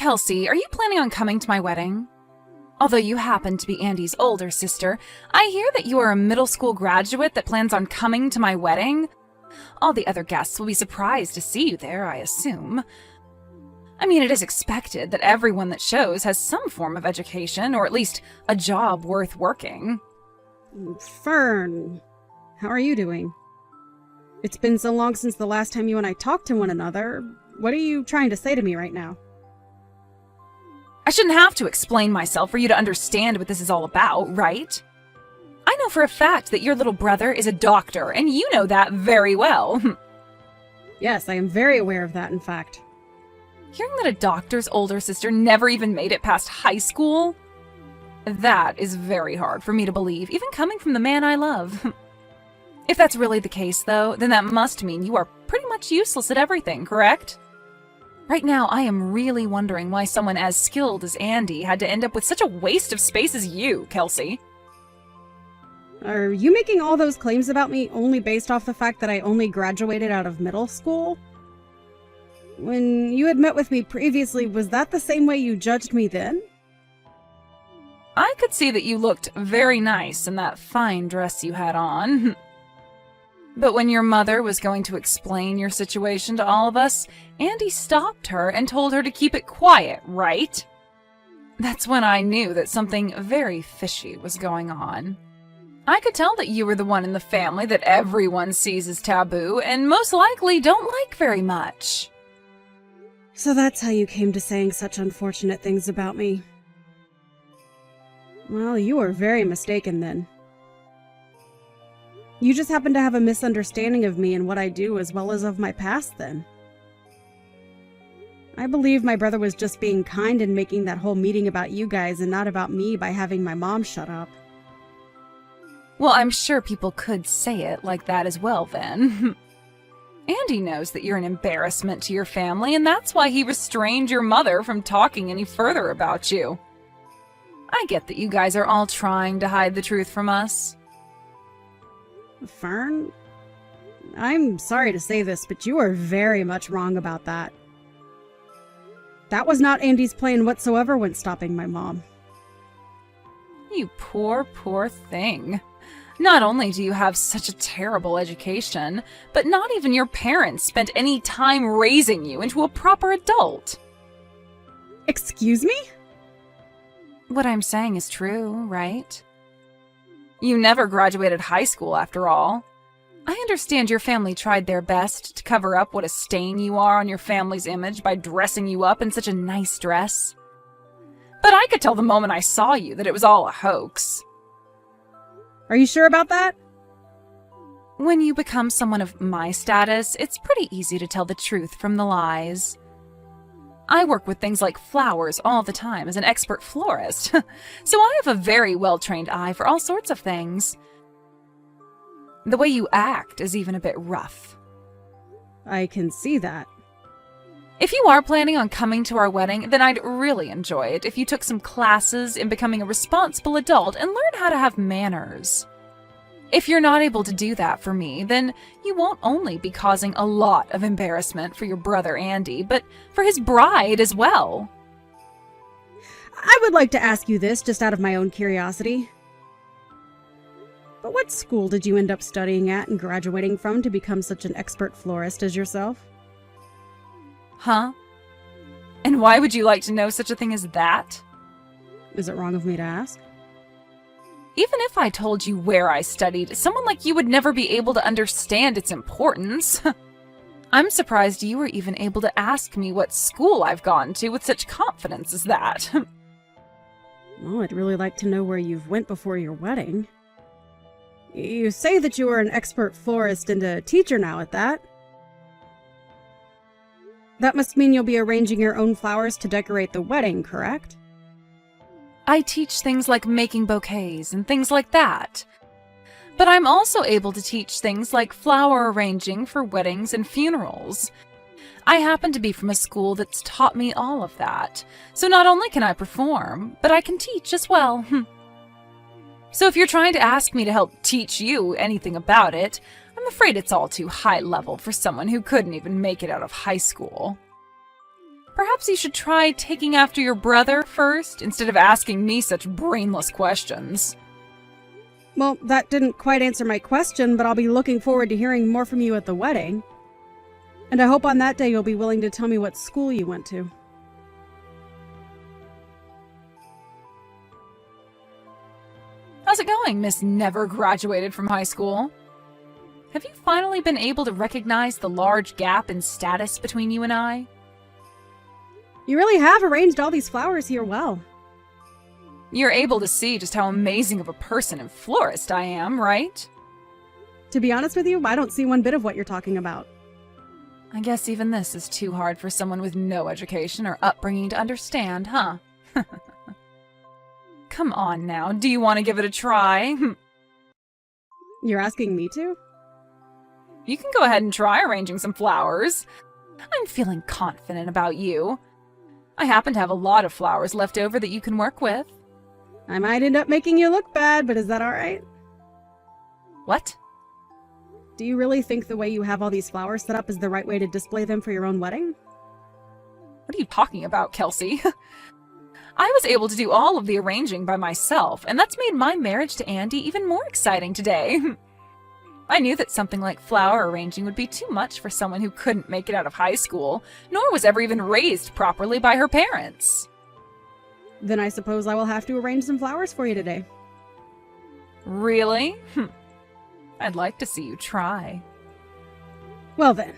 Kelsey, are you planning on coming to my wedding? Although you happen to be Andy's older sister, I hear that you are a middle school graduate that plans on coming to my wedding. All the other guests will be surprised to see you there, I assume. I mean, it is expected that everyone that shows has some form of education, or at least a job worth working. Fern, how are you doing? It's been so long since the last time you and I talked to one another. What are you trying to say to me right now? I shouldn't have to explain myself for you to understand what this is all about, right? I know for a fact that your little brother is a doctor, and you know that very well. Yes, I am very aware of that, in fact. Hearing that a doctor's older sister never even made it past high school? That is very hard for me to believe, even coming from the man I love. If that's really the case, though, then that must mean you are pretty much useless at everything, correct? Right now, I am really wondering why someone as skilled as Andy had to end up with such a waste of space as you, Kelsey. Are you making all those claims about me only based off the fact that I only graduated out of middle school? When you had met with me previously, was that the same way you judged me then? I could see that you looked very nice in that fine dress you had on. But when your mother was going to explain your situation to all of us, Andy stopped her and told her to keep it quiet, right? That's when I knew that something very fishy was going on. I could tell that you were the one in the family that everyone sees as taboo and most likely don't like very much. So that's how you came to saying such unfortunate things about me. Well, you were very mistaken then. You just happen to have a misunderstanding of me and what I do as well as of my past then. I believe my brother was just being kind and making that whole meeting about you guys and not about me by having my mom shut up. Well, I'm sure people could say it like that as well then. Andy knows that you're an embarrassment to your family, and that's why he restrained your mother from talking any further about you. I get that you guys are all trying to hide the truth from us. Fern, I'm sorry to say this, but you are very much wrong about that. That was not Andy's plan whatsoever when stopping my mom. You poor, poor thing. Not only do you have such a terrible education, but not even your parents spent any time raising you into a proper adult. Excuse me? What I'm saying is true, right? You never graduated high school, after all. I understand your family tried their best to cover up what a stain you are on your family's image by dressing you up in such a nice dress. But I could tell the moment I saw you that it was all a hoax. Are you sure about that? When you become someone of my status, it's pretty easy to tell the truth from the lies. I work with things like flowers all the time as an expert florist, so I have a very well-trained eye for all sorts of things. The way you act is even a bit rough. I can see that. If you are planning on coming to our wedding, then I'd really enjoy it if you took some classes in becoming a responsible adult and learn how to have manners. If you're not able to do that for me, then you won't only be causing a lot of embarrassment for your brother Andy, but for his bride as well. I would like to ask you this just out of my own curiosity. But what school did you end up studying at and graduating from to become such an expert florist as yourself? Huh? And why would you like to know such a thing as that? Is it wrong of me to ask? Even if I told you where I studied, someone like you would never be able to understand its importance. I'm surprised you were even able to ask me what school I've gone to with such confidence as that. Well, I'd really like to know where you've went before your wedding. You say that you are an expert florist and a teacher now at that. That must mean you'll be arranging your own flowers to decorate the wedding, correct? I teach things like making bouquets and things like that. But I'm also able to teach things like flower arranging for weddings and funerals. I happen to be from a school that's taught me all of that. So not only can I perform, but I can teach as well. So if you're trying to ask me to help teach you anything about it, I'm afraid it's all too high level for someone who couldn't even make it out of high school. Perhaps you should try taking after your brother first, instead of asking me such brainless questions. Well, that didn't quite answer my question, but I'll be looking forward to hearing more from you at the wedding. And I hope on that day you'll be willing to tell me what school you went to. How's it going, Miss Never Graduated from high school? Have you finally been able to recognize the large gap in status between you and I? You really have arranged all these flowers here well. You're able to see just how amazing of a person and florist I am, right? To be honest with you, I don't see one bit of what you're talking about. I guess even this is too hard for someone with no education or upbringing to understand, huh? Come on now, do you want to give it a try? You're asking me to? You can go ahead and try arranging some flowers. I'm feeling confident about you. I happen to have a lot of flowers left over that you can work with. I might end up making you look bad, but is that alright? What? Do you really think the way you have all these flowers set up is the right way to display them for your own wedding? What are you talking about, Kelsey? I was able to do all of the arranging by myself, and that's made my marriage to Andy even more exciting today. I knew that something like flower arranging would be too much for someone who couldn't make it out of high school, nor was ever even raised properly by her parents. Then I suppose I will have to arrange some flowers for you today. Really? I'd like to see you try. Well then,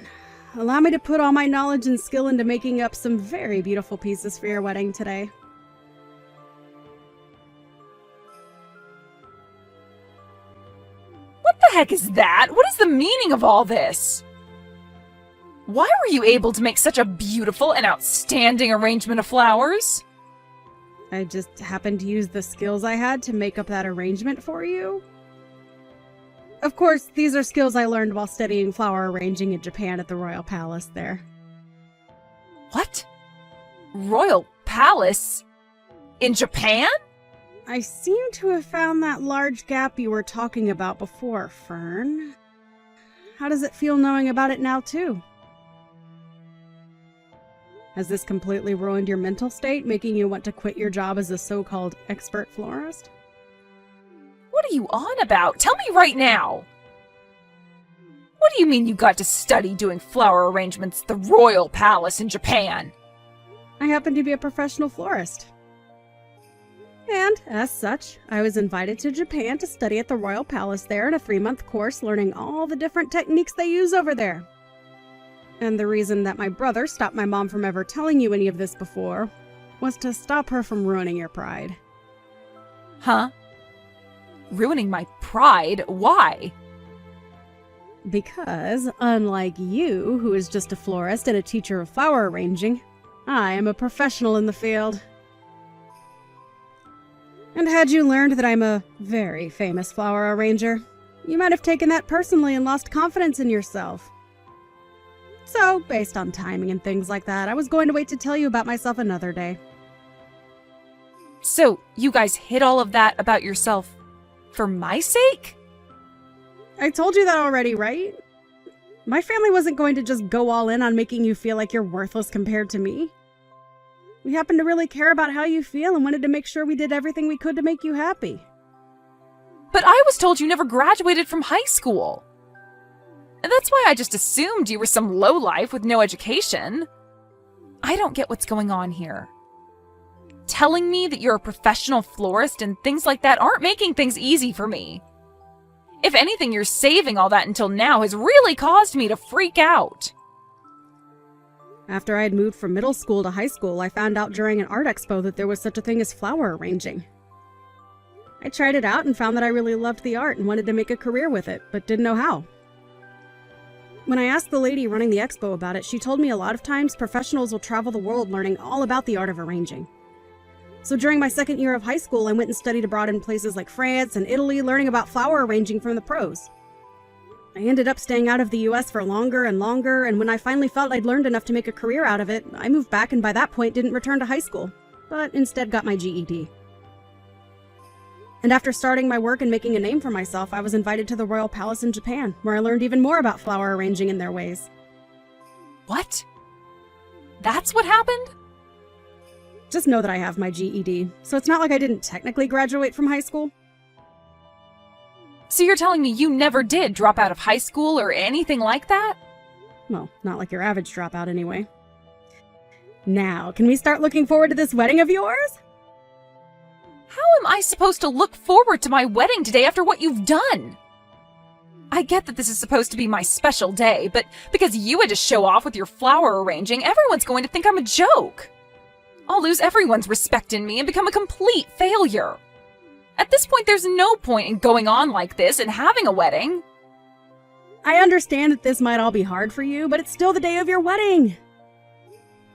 allow me to put all my knowledge and skill into making up some very beautiful pieces for your wedding today. What the heck is that? What is the meaning of all this? Why were you able to make such a beautiful and outstanding arrangement of flowers? I just happened to use the skills I had to make up that arrangement for you. Of course, these are skills I learned while studying flower arranging in Japan at the Royal Palace there. What? Royal Palace? In Japan? I seem to have found that large gap you were talking about before, Fern. How does it feel knowing about it now, too? Has this completely ruined your mental state, making you want to quit your job as a so-called expert florist? What are you on about? Tell me right now! What do you mean you got to study doing flower arrangements at the Royal Palace in Japan? I happen to be a professional florist. And, as such, I was invited to Japan to study at the Royal Palace there in a 3-month course learning all the different techniques they use over there. And the reason that my brother stopped my mom from ever telling you any of this before was to stop her from ruining your pride. Huh? Ruining my pride? Why? Because, unlike you, who is just a florist and a teacher of flower arranging, I am a professional in the field. And had you learned that I'm a very famous flower arranger, you might have taken that personally and lost confidence in yourself. So, based on timing and things like that, I was going to wait to tell you about myself another day. So, you guys hid all of that about yourself for my sake? I told you that already, right? My family wasn't going to just go all in on making you feel like you're worthless compared to me. We happen to really care about how you feel and wanted to make sure we did everything we could to make you happy. But I was told you never graduated from high school. And that's why I just assumed you were some lowlife with no education. I don't get what's going on here. Telling me that you're a professional florist and things like that aren't making things easy for me. If anything, you're saving all that until now has really caused me to freak out. After I had moved from middle school to high school, I found out during an art expo that there was such a thing as flower arranging. I tried it out and found that I really loved the art and wanted to make a career with it, but didn't know how. When I asked the lady running the expo about it, she told me a lot of times professionals will travel the world learning all about the art of arranging. So during my second year of high school, I went and studied abroad in places like France and Italy, learning about flower arranging from the pros. I ended up staying out of the US for longer and longer, and when I finally felt I'd learned enough to make a career out of it, I moved back and by that point didn't return to high school, but instead got my GED. And after starting my work and making a name for myself, I was invited to the Royal Palace in Japan, where I learned even more about flower arranging and their ways. What? That's what happened? Just know that I have my GED, so it's not like I didn't technically graduate from high school. So you're telling me you never did drop out of high school or anything like that? Well, not like your average dropout anyway. Now, can we start looking forward to this wedding of yours? How am I supposed to look forward to my wedding today after what you've done? I get that this is supposed to be my special day, but because you had to show off with your flower arranging, everyone's going to think I'm a joke. I'll lose everyone's respect in me and become a complete failure. At this point, there's no point in going on like this and having a wedding. I understand that this might all be hard for you, but it's still the day of your wedding.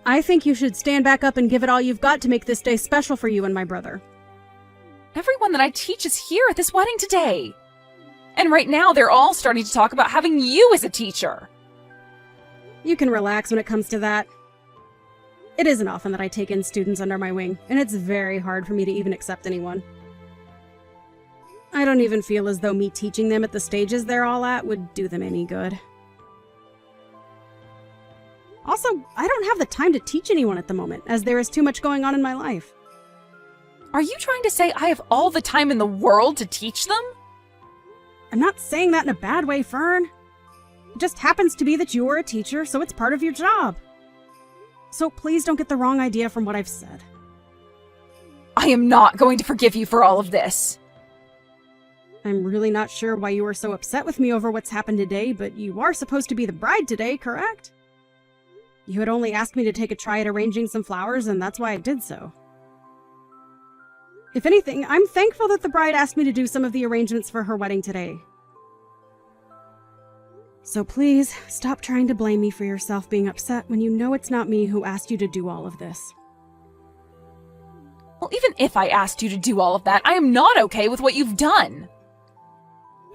I think you should stand back up and give it all you've got to make this day special for you and my brother. Everyone that I teach is here at this wedding today. And right now, they're all starting to talk about having you as a teacher. You can relax when it comes to that. It isn't often that I take in students under my wing, and it's very hard for me to even accept anyone. I don't even feel as though me teaching them at the stages they're all at would do them any good. Also, I don't have the time to teach anyone at the moment, as there is too much going on in my life. Are you trying to say I have all the time in the world to teach them? I'm not saying that in a bad way, Fern. It just happens to be that you are a teacher, so it's part of your job. So please don't get the wrong idea from what I've said. I am not going to forgive you for all of this. I'm really not sure why you were so upset with me over what's happened today, but you are supposed to be the bride today, correct? You had only asked me to take a try at arranging some flowers, and that's why I did so. If anything, I'm thankful that the bride asked me to do some of the arrangements for her wedding today. So please, stop trying to blame me for yourself being upset when you know it's not me who asked you to do all of this. Well, even if I asked you to do all of that, I am not okay with what you've done.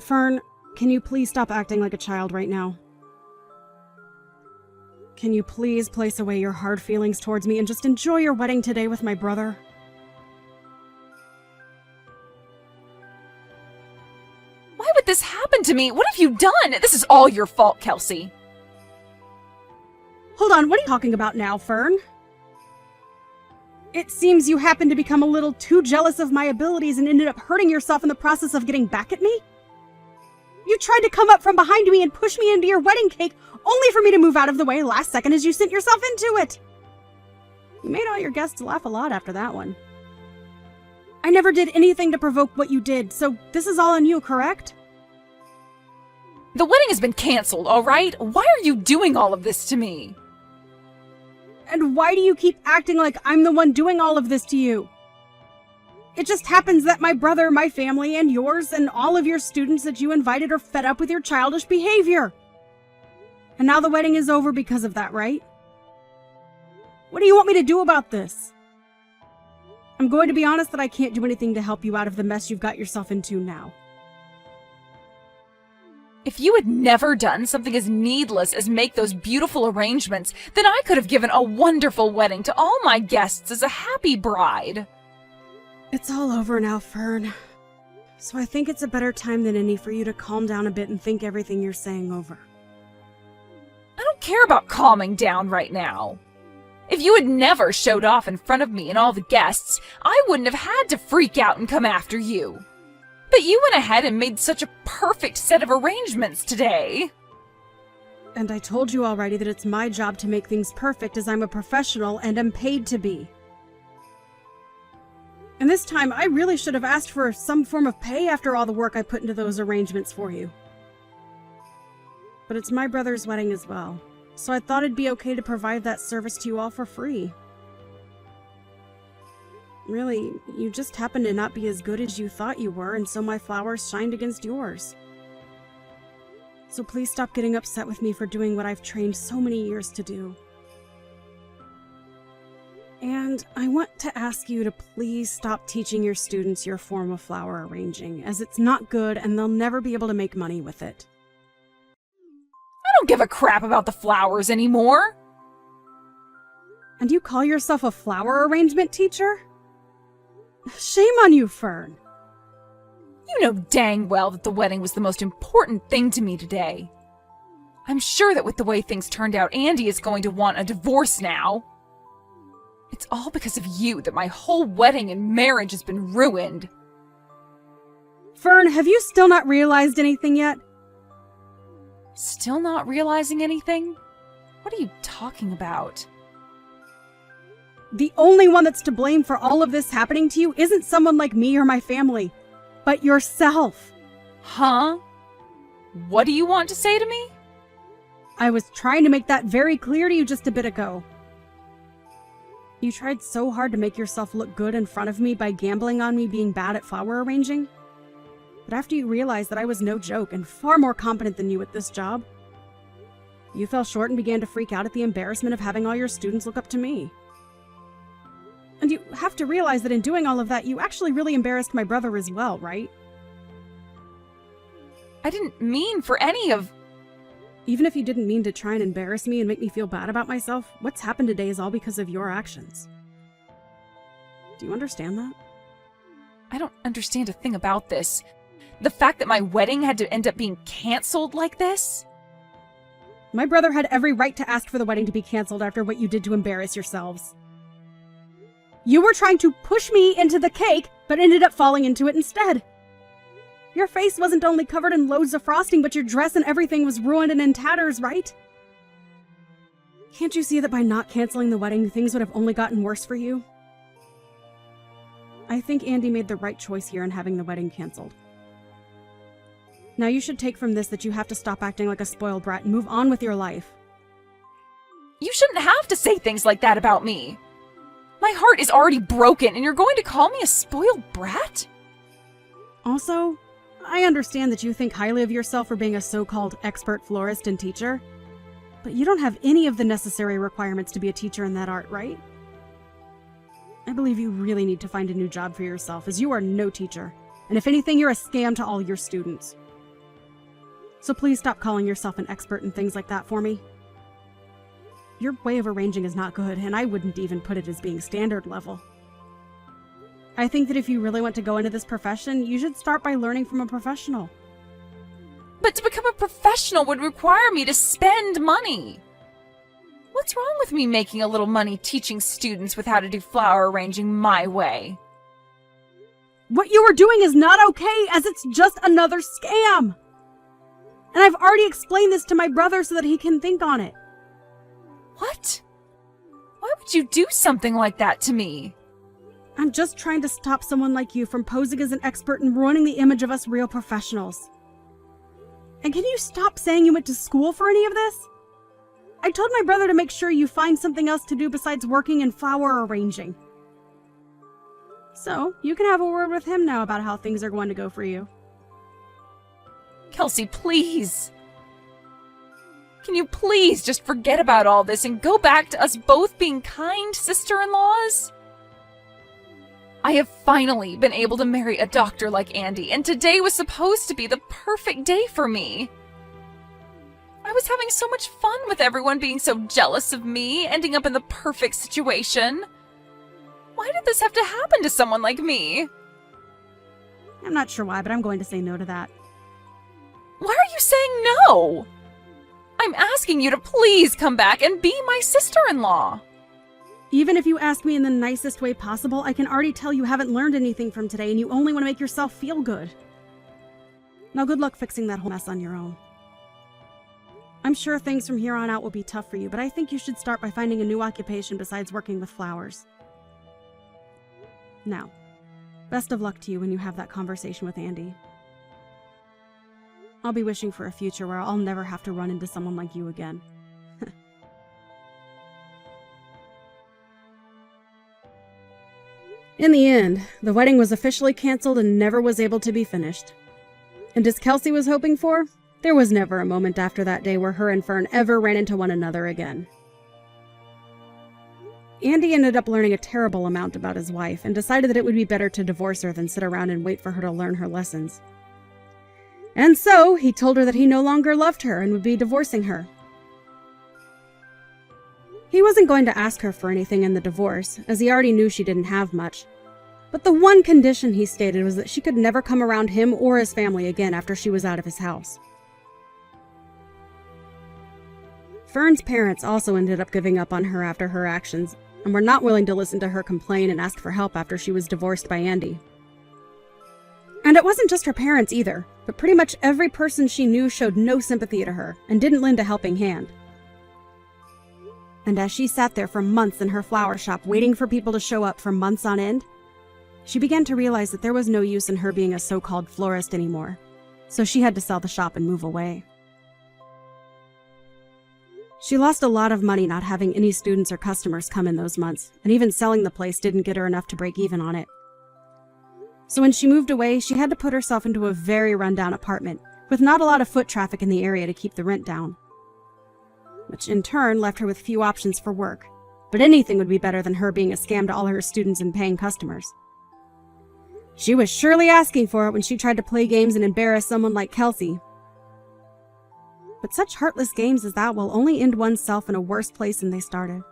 Fern, can you please stop acting like a child right now? Can you please place away your hard feelings towards me and just enjoy your wedding today with my brother? Why would this happen to me? What have you done? This is all your fault, Kelsey. Hold on, what are you talking about now, Fern? It seems you happened to become a little too jealous of my abilities and ended up hurting yourself in the process of getting back at me? You tried to come up from behind me and push me into your wedding cake, only for me to move out of the way last second as you sent yourself into it. You made all your guests laugh a lot after that one. I never did anything to provoke what you did, so this is all on you, correct? The wedding has been canceled, all right? Why are you doing all of this to me? And why do you keep acting like I'm the one doing all of this to you? It just happens that my brother, my family, and yours, and all of your students that you invited are fed up with your childish behavior. And now the wedding is over because of that, right? What do you want me to do about this? I'm going to be honest that I can't do anything to help you out of the mess you've got yourself into now. If you had never done something as needless as make those beautiful arrangements, then I could have given a wonderful wedding to all my guests as a happy bride. It's all over now, Fern. So I think it's a better time than any for you to calm down a bit and think everything you're saying over. I don't care about calming down right now. If you had never showed off in front of me and all the guests, I wouldn't have had to freak out and come after you. But you went ahead and made such a perfect set of arrangements today. And I told you already that it's my job to make things perfect as I'm a professional and am paid to be. And this time, I really should have asked for some form of pay after all the work I put into those arrangements for you. But it's my brother's wedding as well, so I thought it'd be okay to provide that service to you all for free. Really, you just happened to not be as good as you thought you were, and so my flowers shined against yours. So please stop getting upset with me for doing what I've trained so many years to do. And I want to ask you to please stop teaching your students your form of flower arranging, as it's not good and they'll never be able to make money with it. I don't give a crap about the flowers anymore. And you call yourself a flower arrangement teacher? Shame on you, Fern. You know dang well that the wedding was the most important thing to me today. I'm sure that with the way things turned out, Andy is going to want a divorce now. It's all because of you that my whole wedding and marriage has been ruined. Fern, have you still not realized anything yet? Still not realizing anything? What are you talking about? The only one that's to blame for all of this happening to you isn't someone like me or my family, but yourself. Huh? What do you want to say to me? I was trying to make that very clear to you just a bit ago. You tried so hard to make yourself look good in front of me by gambling on me being bad at flower arranging. But after you realized that I was no joke and far more competent than you at this job, you fell short and began to freak out at the embarrassment of having all your students look up to me. And you have to realize that in doing all of that, you actually really embarrassed my brother as well, right? I didn't mean for any of... Even if you didn't mean to try and embarrass me and make me feel bad about myself, what's happened today is all because of your actions. Do you understand that? I don't understand a thing about this. The fact that my wedding had to end up being canceled like this? My brother had every right to ask for the wedding to be canceled after what you did to embarrass yourselves. You were trying to push me into the cake, but ended up falling into it instead. Your face wasn't only covered in loads of frosting, but your dress and everything was ruined and in tatters, right? Can't you see that by not canceling the wedding, things would have only gotten worse for you? I think Andy made the right choice here in having the wedding canceled. Now you should take from this that you have to stop acting like a spoiled brat and move on with your life. You shouldn't have to say things like that about me. My heart is already broken, and you're going to call me a spoiled brat? Also, I understand that you think highly of yourself for being a so-called expert florist and teacher, but you don't have any of the necessary requirements to be a teacher in that art, right? I believe you really need to find a new job for yourself, as you are no teacher, and if anything, you're a scam to all your students. So please stop calling yourself an expert in things like that for me. Your way of arranging is not good, and I wouldn't even put it as being standard level. I think that if you really want to go into this profession, you should start by learning from a professional. But to become a professional would require me to spend money. What's wrong with me making a little money teaching students with how to do flower arranging my way? What you are doing is not okay, as it's just another scam! And I've already explained this to my brother so that he can think on it. What? Why would you do something like that to me? I'm just trying to stop someone like you from posing as an expert and ruining the image of us real professionals. And can you stop saying you went to school for any of this? I told my brother to make sure you find something else to do besides working in flower arranging. So, you can have a word with him now about how things are going to go for you. Kelsey, please. Can you please just forget about all this and go back to us both being kind sister-in-laws? I have finally been able to marry a doctor like Andy, and today was supposed to be the perfect day for me. I was having so much fun with everyone being so jealous of me, ending up in the perfect situation. Why did this have to happen to someone like me? I'm not sure why, but I'm going to say no to that. Why are you saying no? I'm asking you to please come back and be my sister-in-law. Even if you ask me in the nicest way possible, I can already tell you haven't learned anything from today and you only want to make yourself feel good. Now good luck fixing that whole mess on your own. I'm sure things from here on out will be tough for you, but I think you should start by finding a new occupation besides working with flowers. Now, best of luck to you when you have that conversation with Andy. I'll be wishing for a future where I'll never have to run into someone like you again. In the end, the wedding was officially canceled and never was able to be finished. And as Kelsey was hoping for, there was never a moment after that day where her and Fern ever ran into one another again. Andy ended up learning a terrible amount about his wife and decided that it would be better to divorce her than sit around and wait for her to learn her lessons. And so, he told her that he no longer loved her and would be divorcing her. He wasn't going to ask her for anything in the divorce, as he already knew she didn't have much. But the one condition he stated was that she could never come around him or his family again after she was out of his house. Fern's parents also ended up giving up on her after her actions, and were not willing to listen to her complain and ask for help after she was divorced by Andy. And it wasn't just her parents either, but pretty much every person she knew showed no sympathy to her and didn't lend a helping hand. And as she sat there for months in her flower shop waiting for people to show up for months on end, she began to realize that there was no use in her being a so-called florist anymore, so she had to sell the shop and move away. She lost a lot of money not having any students or customers come in those months, and even selling the place didn't get her enough to break even on it. So when she moved away, she had to put herself into a very rundown apartment with not a lot of foot traffic in the area to keep the rent down, which in turn left her with few options for work. But anything would be better than her being a scam to all her students and paying customers. She was surely asking for it when she tried to play games and embarrass someone like Kelsey. But such heartless games as that will only end oneself in a worse place than they started.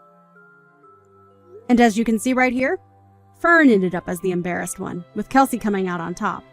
And as you can see right here, Fern ended up as the embarrassed one, with Kelsey coming out on top.